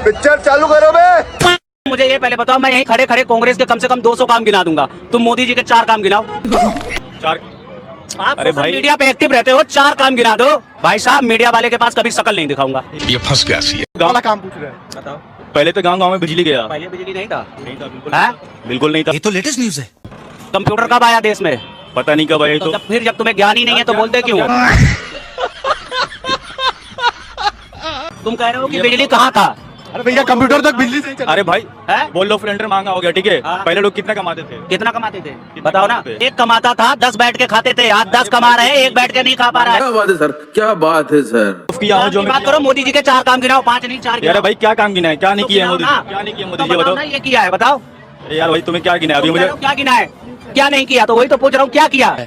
Picture चालू करो बे। मुझे ये पहले बताओ, मैं यहीं खड़े खड़े कांग्रेस के कम से कम 200 काम गिना दूंगा, तुम मोदी जी के 4 काम गिनाओ। 4? आप अरे भाई मीडिया पे एक्टिव रहते हो, 4 काम गिना दो। भाई साहब, मीडिया वाले के पास कभी शकल नहीं दिखाऊंगा। ये फंस गया सी। गाँव का काम पूछ रहे हैं, बताओ। पहले तो गांव में बिजली गया। पहले बिजली नहीं था। बिल्कुल नहीं था। ये तो लेटेस्ट न्यूज है। कंप्यूटर कब आया देश में? पता नहीं कब आया। तो जब तुम्हें ज्ञान ही नहीं है तो बोलते क्यों? तुम कह रहे हो कि बिजली कहाँ था? अरे भैया कंप्यूटर तक बिजली से ही चला। अरे भाई है? बोल लो, सिलेंडर महंगा हो गया, ठीक है। हाँ। पहले लोग कितना कमाते थे? कितना कमाते थे बताओ ना। एक कमाता था, 10 बैठ के खाते थे। आज 10 कमा रहे हैं, एक बैठ के नहीं खा पा रहा है। क्या बात है सर, क्या बात है सर। किया हो जो बात करो, मोदी जी के 4 काम गिनाओ, 5 नहीं 4 यार भाई क्या काम गिना है, क्या नहीं तो किया मोदी गिनाओ जी? क्या नहीं किया तो मोदी जी, बताओ बताओ ना, ये किया है बताओ। यार भाई तुम्हें क्या गिना है अभी मुझे? क्या गिना है, क्या नहीं किया? तो वही तो पूछ रहा हूँ, क्या किया है?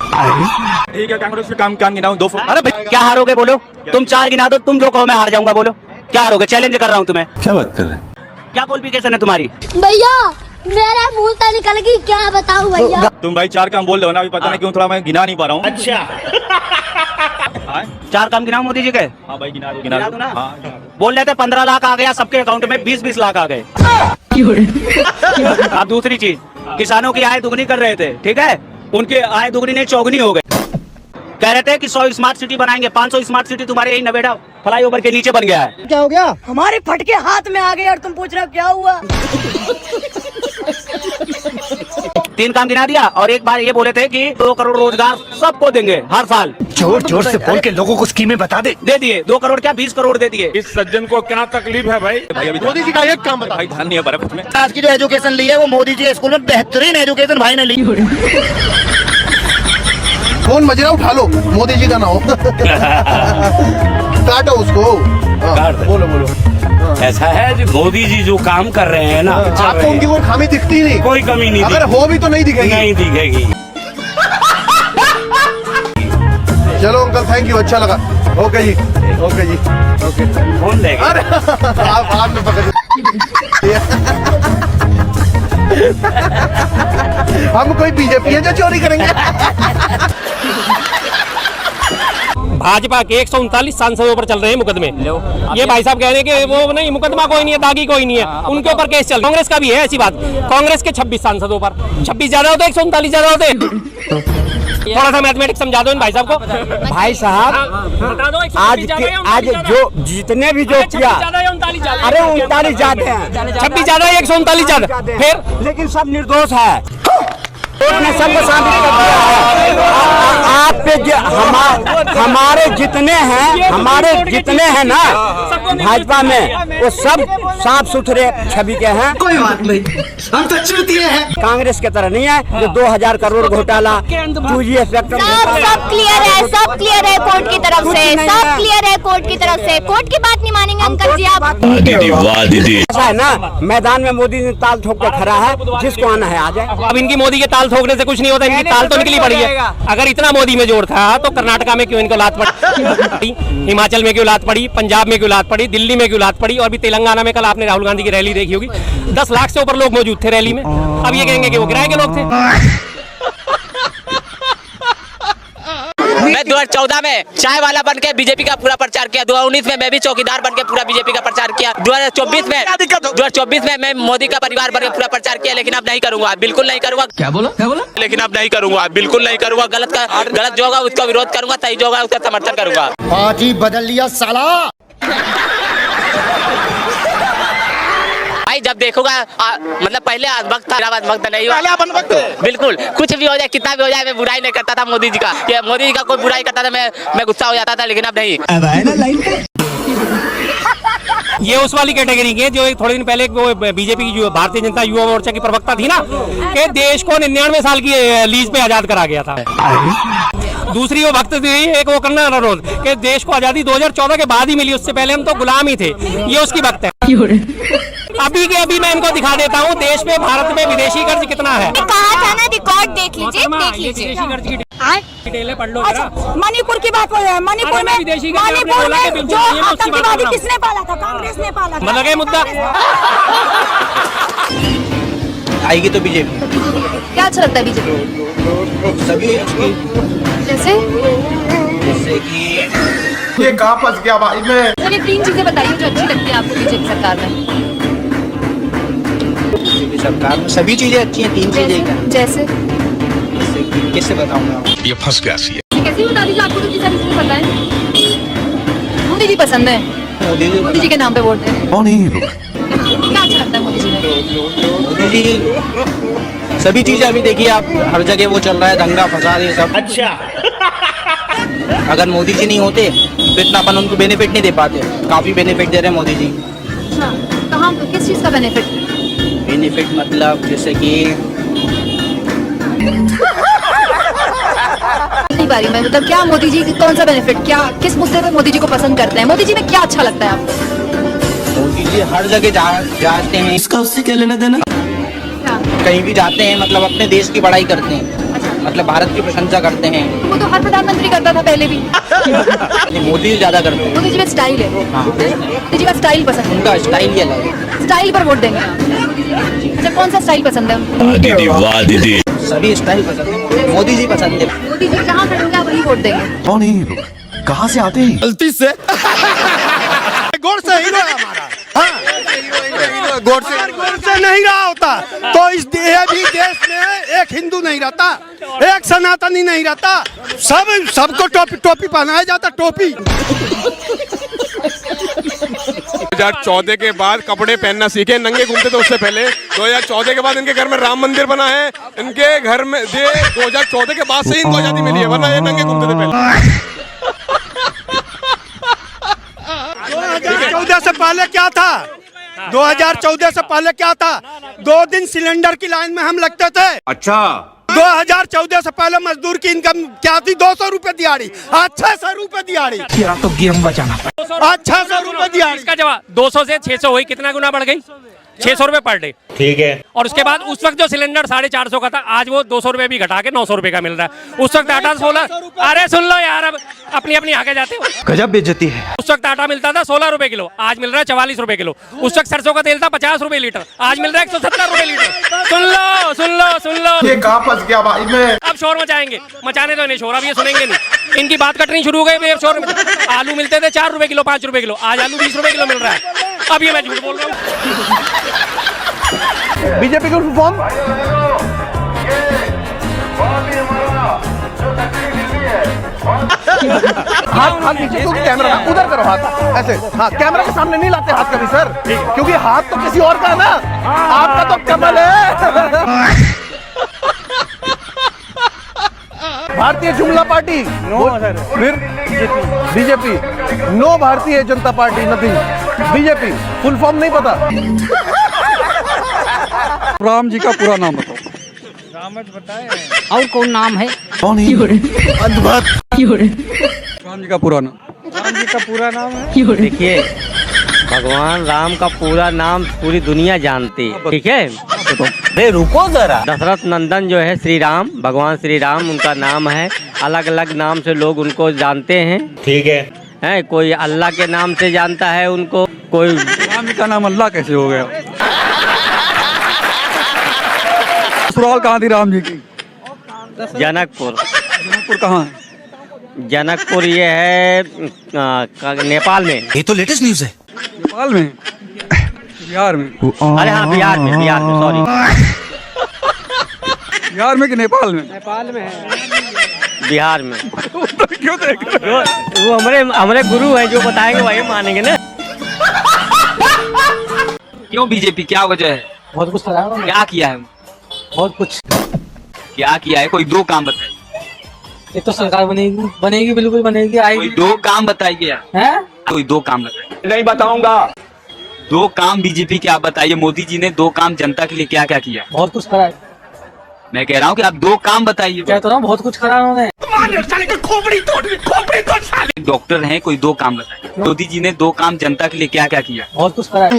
ठीक है, कांग्रेस के काम क्या गिनाऊं? 2 अरे भाई क्या हारोगे बोलो? तुम 4 गिना दो, तुम जो कहो मैं हार जाऊंगा, बोलो क्या हारोगे? चैलेंज कर रहा हूँ तुम्हें। क्या बात कर रहे हैं? क्या क्वालिफिकेशन है तुम्हारी? भैया मेरा मुंह तो निकल गई, क्या बताऊं भैया। तुम भाई 4 काम बोल रहे हो ना, अभी पता नहीं क्यों थोड़ा मैं गिना नहीं पा रहा हूँ। अच्छा 4 काम गिनाओ मोदी जी के। हाँ भाई गिना गिना दो दो ना। हाँ। बोल रहे थे 15 लाख आ गया सबके अकाउंट में, 20-20 लाख आ गए। अब दूसरी चीज, किसानों की आय दुगनी कर रहे थे, ठीक है, उनकी आय दुगनी नहीं चौगुनी हो गई। कह रहे थे कि 100 स्मार्ट सिटी बनाएंगे, 500 स्मार्ट सिटी तुम्हारे यही नवेड़ा फ्लाईओवर के नीचे बन गया है। क्या हो गया? हमारे फटके हाथ में आ गए और तुम पूछ रहे हो क्या हुआ? 3 काम गिना दिया, और एक बार ये बोले थे कि 2 करोड़ रोजगार सबको देंगे हर साल। जोर जोर से बोल के लोगों को स्कीमें बता दे। दे दिए 2 करोड़ क्या 20 करोड़ दे दिए। इस सज्जन को क्या तकलीफ है भाई? मोदी जी का एक काम बता। भाई ध्यान नहीं है पर कुछ में। आज की जो एजुकेशन ली है वो मोदी जी के स्कूल में बेहतरीन एजुकेशन भाई ने ली। फोन मजे उठा लो, मोदी जी का ना हो। काटो उसको। बोलो बोलो। ऐसा है जो मोदी जी जो काम कर रहे हैं ना, आपको उनकी कोई खामी दिखती नहीं? कोई कमी नहीं अगर हो भी तो नहीं दिखेगी। नहीं दिखेगी। चलो अंकल, थैंक यू, अच्छा लगा। ओके जी, ओके जी, ओके। फोन लेगा। अरे आपने पकड़ हम कोई बीजेपी है जो चोरी करेंगे? भाजपा के 139 सांसदों पर चल रहे हैं मुकदमे। ये भाई साहब कह रहे हैं कि वो नहीं, मुकदमा कोई नहीं है, दागी कोई नहीं है, उनके ऊपर केस चल। कांग्रेस का भी है ऐसी बात। कांग्रेस के 26 सांसदों पर 26 ज्यादा होते, 139 ज्यादा होते। थोड़ा सा मैथमेटिक्स समझा दो इन भाई साहब को। भाई साहब आज जो जितने भी जो किया, अरे 39 ज्यादा है, 26 ज्यादा है, 139 ज्यादा, फिर लेकिन सब निर्दोष है। उन्होंने सबको साबित कर दिया है। आप पे हमारे जितने हैं ना भाजपा में, वो सब साफ सुथरे छवि के हैं। कोई बात नहीं, हम तो चूतिए हैं। कांग्रेस की तरह नहीं है जो 2000 करोड़ घोटाला, 2G स्पेक्ट्रम। सब क्लियर है, सब क्लियर है कोर्ट की तरफ से, सब क्लियर है कोर्ट की तरफ से। कोर्ट की बात नहीं मानेंगे अंकल जी आप। ऐसा है ना, मैदान में मोदी ने ताल ठोक के खड़ा है, जिसको आना है आ जाए। अब इनकी मोदी के ताल ठोकने से कुछ नहीं होता, इनकी ताल तो निकली पड़ी है। अगर इतना मोदी में जोर था तो कर्नाटका में क्यों इनको लात पड़ी, हिमाचल में क्यों लात पड़ी, पंजाब में क्यों लात पड़ी, दिल्ली में क्यों लात पड़ी, और भी तेलंगाना में कल आपने राहुल गांधी की रैली देखी होगी, 10 लाख से ऊपर लोग मौजूद थे रैली में। अब ये कहेंगे कि वो किराए के लोग थे। मैं 2014 में चाय वाला बन के बीजेपी का पूरा प्रचार किया। 2019 में मैं भी चौकीदार बन के पूरा बीजेपी का प्रचार किया। 2024 में मैं मोदी का परिवार बन के पूरा प्रचार किया, लेकिन अब नहीं करूंगा, बिल्कुल नहीं करूंगा। क्या बोला? लेकिन अब नहीं करूंगा, बिल्कुल नहीं करूंगा। गलत जो होगा उसका विरोध करूंगा, सही जो होगा उसका समर्थन करूंगा। पार्टी बदल लिया साला। भाई जब देखोगा मतलब पहले वक्त था, वक्त नहीं हुआ। बिल्कुल कुछ भी हो जाए, कितना भी हो जाए, मैं बुराई नहीं करता था मोदी जी का। मोदी जी का कोई बुराई करता था मैं गुस्सा हो जाता था, लेकिन अब नहीं। ये उस वाली कैटेगरी के जो एक थोड़े दिन पहले वो बीजेपी की जो भारतीय जनता युवा मोर्चा की प्रवक्ता थी ना, कि देश को 99 साल की लीज पे आजाद करा गया था। दूसरी वो भक्त थी, एक वो करना अनुरोध कि देश को आजादी 2014 के बाद ही मिली, उससे पहले हम तो गुलाम ही थे। ये उसकी भक्त है। अभी के अभी मैं इनको दिखा देता हूँ देश में, भारत में विदेशी कर्ज कितना है। कहा था ना, रिकॉर्ड देख लीजिए, देख लीजिए। विदेशी कर्ज की डिटेल पढ़ लो। मणिपुर की बात हो जाए, मणिपुर में जो आतंकवादी किसने पाला था? कांग्रेस ने पाला था। मतलब ये मुद्दा आएगी तो बीजेपी। क्या अच्छा लगता है बीजेपी? सभी जैसे ये कहाँ फंस गया भाई मैं? सर ये 3 चीजें बताइए जो अच्छी लगती है आपको बीजेपी सरकार में। सरकार में सभी चीजें अच्छी हैं, 3 चीजें जैसे किससे बताऊंगा। ये फंस गया सी कैसे बता दीजिए, आपको तो किसी चीज पता है। मोदी जी पसंद है, मोदी जी के नाम पे वोट दें। क्या अच्छा लगता है मोदी जी में? मोदी जी सभी चीजें अभी देखिए आप, हर जगह वो चल रहा है, दंगा फसाद ये सब। अच्छा अगर मोदी जी नहीं होते तो इतना अपन उनको बेनिफिट नहीं दे पाते। काफी बेनिफिट दे रहे हैं मोदी जी। अच्छा, कहाँ, किस चीज का बेनिफिट? बेनिफिट मतलब जैसे कि नहीं पारी मैं, मतलब क्या मोदी जी कौन सा बेनिफिट, क्या किस मुद्दे पे मोदी जी को पसंद करते हैं? मोदी जी में क्या अच्छा लगता है आपको? मोदी जी हर जगह जाते हैं। इसका उससे क्या लेना देना? कहीं भी जाते हैं मतलब अपने देश की बड़ाई करते हैं। अच्छा, मतलब भारत की प्रशंसा करते हैं। वो तो हर प्रधानमंत्री करता था पहले भी। मोदी ज्यादा करते हैं। मोदी जी में स्टाइल है, हाँ। मोदी जी का स्टाइल पसंद है। उनका स्टाइल ही अलग है। स्टाइल पर वोट देंगे आप? अच्छा, कौन सा स्टाइल पसंद है? वाह दीदी, सभी स्टाइल पसंद है, मोदी जी पसंद है। मोदी जी जहाँ खड़े होंगे आप वही वोट देंगे। कौन है ये लोग, कहाँ से आते हैं? गलती से गोड़ से हीरो है हमारा। हाँ, गोड़ से नहीं रहा होता तो इस भी देश में एक हिंदू नहीं रहता, एक सनातनी नहीं रहता। सबको टोपी पहनाया जाता, टोपी। 2014 के बाद कपड़े पहनना सीखे, नंगे घूमते थे उससे पहले। 2014 के बाद इनके घर में राम मंदिर बना है, इनके घर में 2014 के बाद से ही इनको आजादी मिली है, वरना ये नंगे घूमते थे पहले। 2014 से पहले क्या था? 2014 से पहले क्या था? 2 दिन सिलेंडर की लाइन में हम लगते थे। अच्छा 2014 से पहले मजदूर की इनकम क्या थी? 200 रुपए दिहाड़ी। 600 रुपए दिहाड़ी। तो गेम बचाना। 600 रुपए दिहाड़ी। इसका जवाब 200 से 600 हुई, कितना गुना बढ़ गई? 600 रुपए पर डे। ठीक है। और उसके बाद उस वक्त जो सिलेंडर 450 का था, आज वो 200 रुपए भी घटा के 900 रुपए का मिल रहा है। उस वक्त आटा 16, अरे सुन लो यार, अब अपनी अपनी आगे जाते हो। गजब बेइज्जती है। उस वक्त आटा मिलता था 16 रुपए किलो, आज मिल रहा है 44 रुपए किलो। उस वक्त सरसों का तेल था 50 रुपए लीटर, आज मिल रहा है 170 रुपए लीटर। सुन लो सुन लो सुन लो, ये कहाँ फंस गया भाई मैं? अब शोर मचाएंगे, मचाने तो नहीं शोर, अब ये सुनेंगे नहीं। इनकी बात कटनी शुरू हो गई, शोर। आलू मिलते थे 4 रुपए किलो, 5 रुपए किलो, आज आलू 20 रुपए किलो मिल रहा है। अब ये मैं झूठ बोल रहा हूँ? बीजेपी को फॉर्म हाथ नीचे, क्योंकि कैमरा उधर करो, हाथ ऐसे। हाँ, कैमरा के सामने नहीं लाते हाथ कभी सर, क्योंकि हाथ तो किसी और का है ना, आपका तो कमल है। भारतीय जुमला पार्टी नो, फिर BJP no, Bharatiya Janata party nothing, BJP. Full form नहीं पता? राम जी का पूरा नाम बताओ। और कौन नाम है? कौन है? राम जी का पूरा नाम। देखिए, भगवान राम का पूरा नाम पूरी दुनिया जानती है, ठीक है? अरे रुको जरा। दशरथ नंदन जो है श्री राम, भगवान श्री राम उनका नाम है। अलग अलग नाम से लोग उनको जानते हैं, ठीक है। कोई अल्लाह के नाम से जानता है उनको, कोई। राम जी का नाम अल्लाह कैसे हो गया? ससुराल कहाँ थी राम जी की? जनकपुर। जनकपुर कहाँ है? जनकपुर ये है नेपाल में। ये तो लेटेस्ट न्यूज है। नेपाल में? बिहार में? अरे हाँ, बिहार में सॉरी। बिहार में कि नेपाल में? बिहार में। क्यों देख रहे हो? वो हमारे गुरु हैं, जो बताएंगे वही मानेंगे ना। क्यों बीजेपी, क्या वजह है? बहुत कुछ क्या किया है? बहुत कुछ क्या किया है? कोई 2 काम बताइए। ये तो सरकार बनेगी बिल्कुल बनेगी, कोई 2 काम बताइए। हैं? कोई 2 काम बताइए। नहीं बताऊंगा। 2 काम बीजेपी के आप बताइए। मोदी जी ने 2 काम जनता के लिए क्या क्या किया? बहुत कुछ करा है। मैं कह रहा हूँ कि आप 2 काम बताइए। कहता हूँ बहुत कुछ करा उन्होंने। डॉक्टर हैं, कोई 2 काम बताइए। मोदी जी ने 2 काम जनता के लिए क्या क्या किया? बहुत कुछ करा है।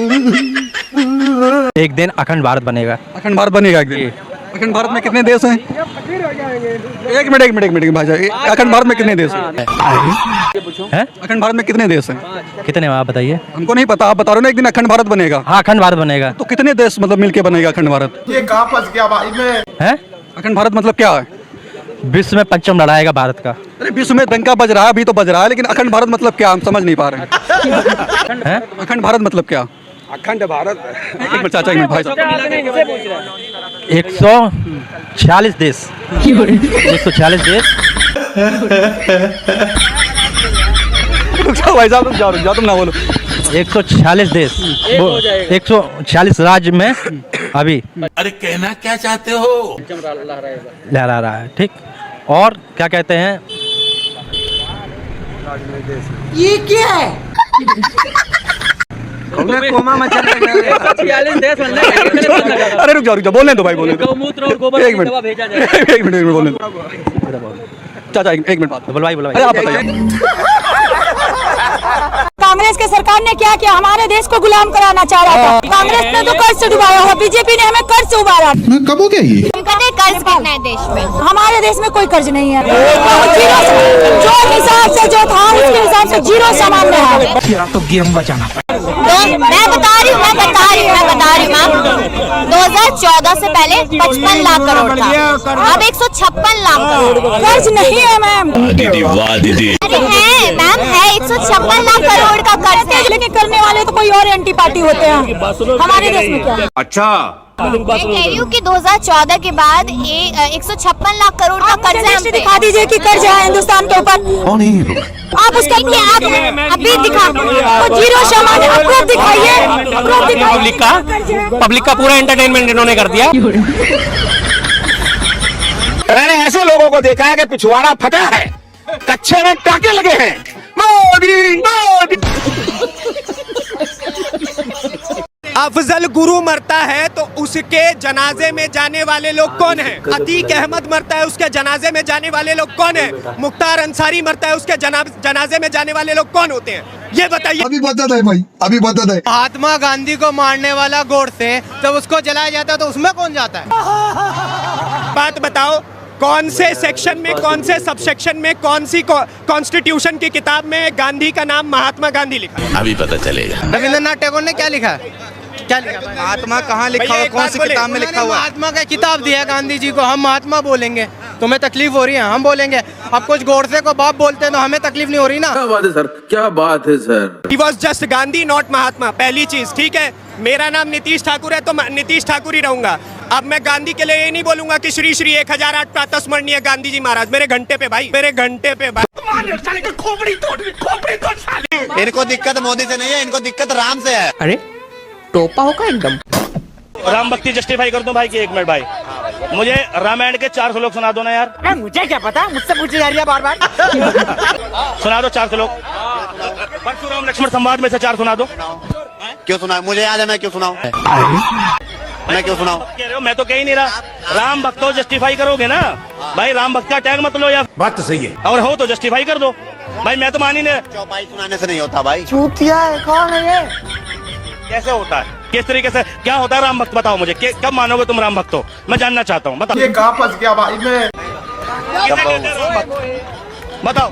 एक दिन अखंड भारत बनेगा। अखंड भारत बनेगा एक दिन। अखंड भारत में कितने देश हैं? एक मिनट भाई, अखंड भारत में कितने देश हैं? अखंड भारत में कितने देश हैं? कितने आप बताइए? हमको नहीं पता, आप बता रहे हो ना एक दिन अखंड भारत बनेगा। हाँ, अखंड भारत बनेगा। तो कितने देश मतलब मिलके बनेगा अखंड भारत? ये कहाँ फंस गया भाई मैं? है अखंड भारत मतलब क्या है? विश्व में 5वीं लड़ाई का भारत का। अरे विश्व में डंका बज रहा है, अभी तो बज रहा है, लेकिन अखंड भारत मतलब क्या, हम समझ नहीं पा रहे हैं। अखंड भारत मतलब क्या? अखंड भारत। एक मिनट चाचा, एक मिनट भाई साहब। 146 देश, 146 देश। रुक जाओ भाई साहब, रुक जाओ, तुम ना बोलो। 146 देश, 146 राज्य में अभी अरे कहना क्या चाहते हो? लहरा रहा है, ठीक। और क्या कहते हैं, ये क्या है? कोमा मचा देश। अरे रुक जाओ, बोलने दो भाई, बोलने दो। गौमूत्र और गोबर एक मिनट, एक मिनट बोलने दो चाचा, एक मिनट बात। बोल भाई, अरे आप बताइए। कांग्रेस के सरकार ने क्या किया? हमारे देश को गुलाम कराना चाह रहा था। कांग्रेस ने तो कर्ज से डुबाया है, बीजेपी ने हमें कर्ज से उबारा। कब हो गया ये? कर्ज कितना है देश में? हमारे देश में कोई कर्ज नहीं है। जीरो, जो हिसाब से जो था उसके हिसाब से जीरो सामान्य है। तो गेम बचाना मैं बता रही हूँ 2014 से पहले 55 लाख करोड़ था, अब 156 लाख करोड़। कर्ज नहीं है मैम। अरे है मैम, है 156 लाख करोड़ का कर्ज है। लेकिन करने वाले तो कोई और एंटी पार्टी होते हैं। हमारे देश में क्या है? अच्छा, मैं कह रही हूँ कि 2014 के बाद 156 लाख करोड़ का कर्ज है। दिखा दीजिए कि कर्ज है हिंदुस्तान के ऊपर। आप उसका आप अभी दिखा, वो जीरो सामान्य। आप दिखाइए, पब्लिक का पूरा एंटरटेनमेंट इन्होंने कर दिया। मैंने ऐसे लोगों को देखा है कि पिछवाड़ा फटा है, कच्चे में टाके लगे हैं। मोदी मोदी। अफजल गुरु मरता है तो उसके जनाजे में जाने वाले लोग कौन हैं? अतीक अहमद मरता है, उसके जनाजे में जाने वाले लोग कौन हैं? मुख्तार अंसारी मरता है, उसके जनाजे में जाने वाले लोग कौन होते हैं? ये बताइए। अभी बता दे भाई, अभी बता दे। महात्मा गांधी को मारने वाला गोडसे जब उसको जलाया जाता है तो उसमें कौन जाता है? बात बताओ, कौन से सेक्शन में, कौन से सबसेक्शन में, कौन सी कॉन्स्टिट्यूशन की किताब में गांधी का नाम महात्मा गांधी लिखा है? अभी पता चलेगा। रविंद्रनाथ टैगोर ने क्या लिखा है? क्या लिखा? महात्मा कहाँ लिखा हुआ? कौन सी किताब में लिखा हुआ? महात्मा का किताब दिया गांधी जी को, हम महात्मा बोलेंगे। तुम्हें तकलीफ हो रही है, हम बोलेंगे। अब कुछ गोडसे को बाप बोलते हैं तो हमें तकलीफ नहीं हो रही ना। क्या बात है सर, क्या बात है sir. He was just Gandhi, not Mahatma. पहली चीज, ठीक है। मेरा नाम नीतीश ठाकुर है तो मैं नीतीश ठाकुर ही रहूंगा। अब मैं गांधी के लिए ये नहीं बोलूंगा कि श्री श्री 1008 प्रातस्मरणीय गांधी जी महाराज। मेरे घंटे पे भाई, मेरे घंटे पे भाई। इनको दिक्कत मोदी से नहीं है, इनको दिक्कत राम से है। अरे टोपा होगा एकदम। राम भक्ति जस्टिफाई कर दो भाई की। एक मिनट भाई, मुझे रामायण के 4 श्लोक सुना दो ना यार। मुझे क्या पता, मुझसे पूछी जा रही है बार बार। सुना दो 4 श्लोक। परशुराम लक्ष्मण संवाद में से 4 सुना दो। क्यों सुना? मुझे याद है, मैं क्यों सुनाऊं? मैं क्यों सुनाऊं? कह रहे हो, मैं तो कह ही नहीं रहा। राम भक्त हो जस्टिफाई करोगे ना भाई, राम भक्त का टैग मत लो यार। बात तो सही है। और हो तो जस्टिफाई कर दो भाई, मैं तो मान ही नहीं। चौपाई सुनाने से नहीं होता भाई। चूतिया है, कौन है ये? कैसे होता है? किस तरीके से क्या होता है राम भक्त? बताओ मुझे, कब मानोगे तुम राम भक्त हो? मैं जानना चाहता हूँ, बताओ। ये कहाँ फंस गया भाई मैं? बताओ।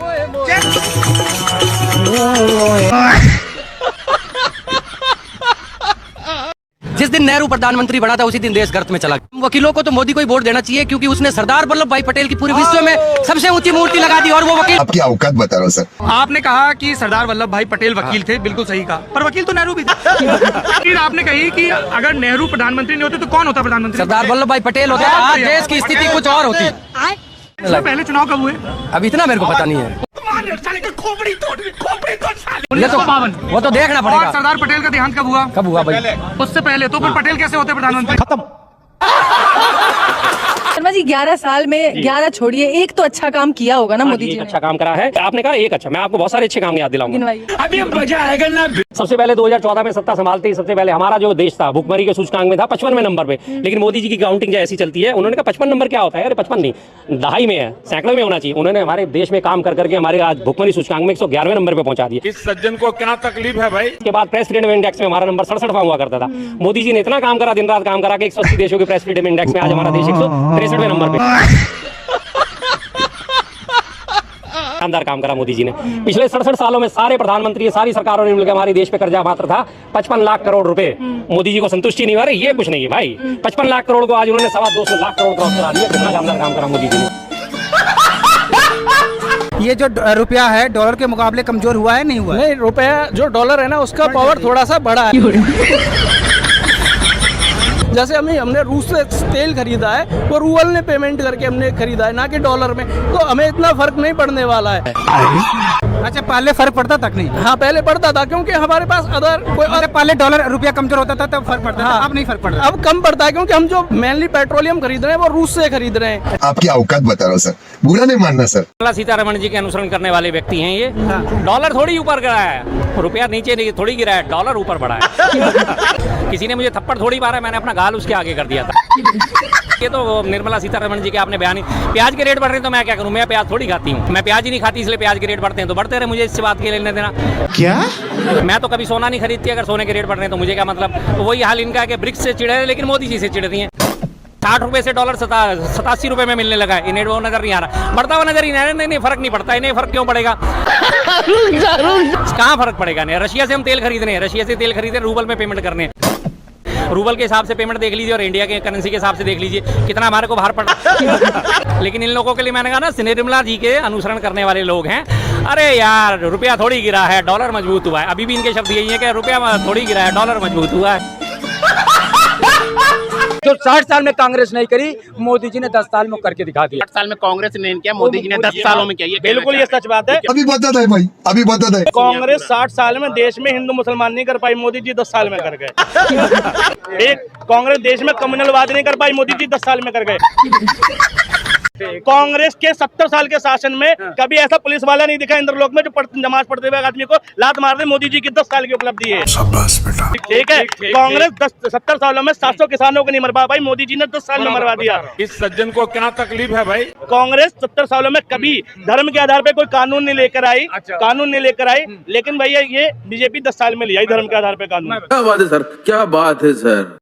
जिस दिन नेहरू प्रधानमंत्री बना था उसी दिन देश गर्त में चला गया। वकीलों को तो मोदी को ही वोट देना चाहिए, क्योंकि उसने सरदार वल्लभ भाई पटेल की पूरे विश्व में सबसे ऊंची मूर्ति लगा दी। और वो वकील, आपकी औकात बता रहा हूँ सर। आपने कहा कि सरदार वल्लभ भाई पटेल वकील थे, बिल्कुल सही कहा, पर वकील तो नेहरू भी थे। फिर आपने कही कि अगर नेहरू प्रधानमंत्री नहीं होते तो कौन होता प्रधानमंत्री? सरदार वल्लभ भाई पटेल होता। आज देश की स्थिति कुछ और होती। इससे पहले चुनाव कब हुए? अब इतना मेरे को पता नहीं है। ये तो वो तो देखना पड़ेगा। सरदार पटेल का देहांत कब हुआ? कब हुआ भाई? उससे पहले तो फिर पटेल कैसे होते प्रधानमंत्री? खत्म। शर्मा जी 11 साल में 11 छोड़िए, एक तो अच्छा काम किया होगा ना मोदी जी ने? अच्छा काम करा है आपने कहा, एक अच्छा। मैं आपको बहुत सारे अच्छे काम याद दिलाऊंगा। अभी मजा आएगा ना। सबसे पहले 2014 में सत्ता संभालते ही सबसे पहले हमारा जो देश था भुखमरी के सूचकांक में था 55वें नंबर पे। लेकिन मोदी जी की काउंटिंग जो ऐसी चलती है, उन्होंने कहा 55 नंबर क्या होता है? अरे 55 नहीं, दहाई में है, सैकड़ों में होना चाहिए। उन्होंने हमारे देश में काम कर करके हमारे आज भुखमरी सूचकांक में 111वें नंबर पे पहुंचा दिया। इस सज्जन को क्या तकलीफ है भाई? इसके बाद प्रेस फ्रीडम इंडेक्स में हमारा नंबर 67वां हुआ करता था। मोदी जी ने इतना काम करा, दिन रात काम करा कि 180 देशों के प्रेस फ्रीडम इंडेक्स में आज हमारा देश 163वें नंबर पे। शानदार काम करा मोदी जी ने। पिछले 67 सालों में सारे प्रधानमंत्री, सारी सरकारों ने मिलकर हमारे देश पे कर्जा मात्र था 55 लाख करोड़ रुपए। मोदी जी को संतुष्टि नहीं हो रही, ये कुछ नहीं है भाई। 55 लाख करोड़ को आज उन्होंने 225 लाख करोड़ क्रॉस करा दिया। कितना शानदार काम करा मोदी जी ने। ये जो रुपया है डॉलर के मुकाबले कमजोर हुआ है नहीं हुआ? नहीं, रुपया जो डॉलर है ना उसका पावर थोड़ा सा बढ़ा है। जैसे हमने रूस से तेल खरीदा है वो रूबल ने पेमेंट करके हमने खरीदा है, ना कि डॉलर में, तो हमें इतना फर्क नहीं पड़ने वाला है। अच्छा, पहले फर्क पड़ता तक नहीं? हाँ, पहले पड़ता था क्योंकि हमारे पास अदर कोई अरे पहले डॉलर रुपया कमजोर होता था तब फर्क पड़ता था, अब नहीं फर्क पड़ रहा। अब कम पड़ता है क्योंकि हम जो मेनली पेट्रोलियम खरीद रहे हैं वो रूस से खरीद रहे हैं। आपकी औकात बता रहा हूँ सर, बुरा नहीं मानना सर। निर्मला सीतारमण जी के अनुसरण करने वाले व्यक्ति हैं ये। डॉलर थोड़ी ऊपर गिरा है, रुपया नीचे थोड़ी गिरा है, डॉलर ऊपर बढ़ा है। किसी ने मुझे थप्पड़ थोड़ी मारा, मैंने अपना गाल उसके आगे कर दिया था। ये तो निर्मला सीतारमण जी के आपने बयान। प्याज के रेट बढ़ रहे हैं तो मैं क्या करूं, मैं प्याज थोड़ी खाती हूं, मैं प्याज ही नहीं खाती, इसलिए प्याज के रेट बढ़ते हैं तो बढ़ते रहे, मुझे इससे बात के लेने देना क्या? मैं तो कभी सोना नहीं खरीदती, अगर सोने के रेट बढ़ रहे हैं तो मुझे क्या मतलब। तो वही हाल इनका है कि ब्रिक्स से चिड़े लेकिन मोदी जी से चिड़ती हैं। 60 रुपए से डॉलर 87 रुपए में मिलने लगा है, इन्हें वो नजर नहीं आ रहा, बढ़ता हुआ नजर ही नहीं आ रहा। नहीं, फर्क नहीं पड़ता, इन्हें फर्क क्यों पड़ेगा? कहाँ फर्क पड़ेगा? नहीं, रशिया से हम तेल खरीद रहे हैं, रशिया से तेल खरीदे, रूबल में पेमेंट करने हैं, रूबल के हिसाब से पेमेंट देख लीजिए और इंडिया के करेंसी के हिसाब से देख लीजिए कितना हमारे को भार पड़ रहा। लेकिन इन लोगों के लिए मैंने कहा ना, निर्मला जी के अनुसरण करने वाले लोग हैं। अरे यार, रुपया थोड़ी गिरा है, डॉलर मजबूत हुआ है। अभी भी इनके शब्द यही है कि रुपया थोड़ी गिरा है, डॉलर मजबूत हुआ है। जो 60 साल में कांग्रेस नहीं करी, मोदी जी ने 10 साल में करके दिखा दिया। 60 साल में कांग्रेस ने नहीं किया, मोदी जी ने 10 सालों में किया। ये बिल्कुल ये सच बात है। अभी बता दे भाई, अभी बता दे। कांग्रेस 60 साल में देश में हिंदू मुसलमान नहीं कर पाई, मोदी जी 10 साल में कर गए। एक कांग्रेस देश में कम्युनलवाद नहीं कर पाई, मोदी जी 10 साल में कर गए। कांग्रेस के 70 साल के शासन में कभी ऐसा पुलिस वाला नहीं दिखा इंद्रलोक में जो नमाज पढ़ते हुए आदमी को लात मार दे। मोदी जी की 10 साल की उपलब्धि है। ठीक है, कांग्रेस 70 सालों में 700 किसानों को नहीं मरवा पाई, मोदी जी ने 10 साल में मरवा दिया। इस सज्जन को क्या तकलीफ है भाई? कांग्रेस 70 सालों में कभी धर्म के आधार पर कोई कानून नहीं लेकर आई, लेकिन भैया ये बीजेपी 10 साल में ले आई धर्म के आधार पर कानून। क्या बात है सर, क्या बात है सर।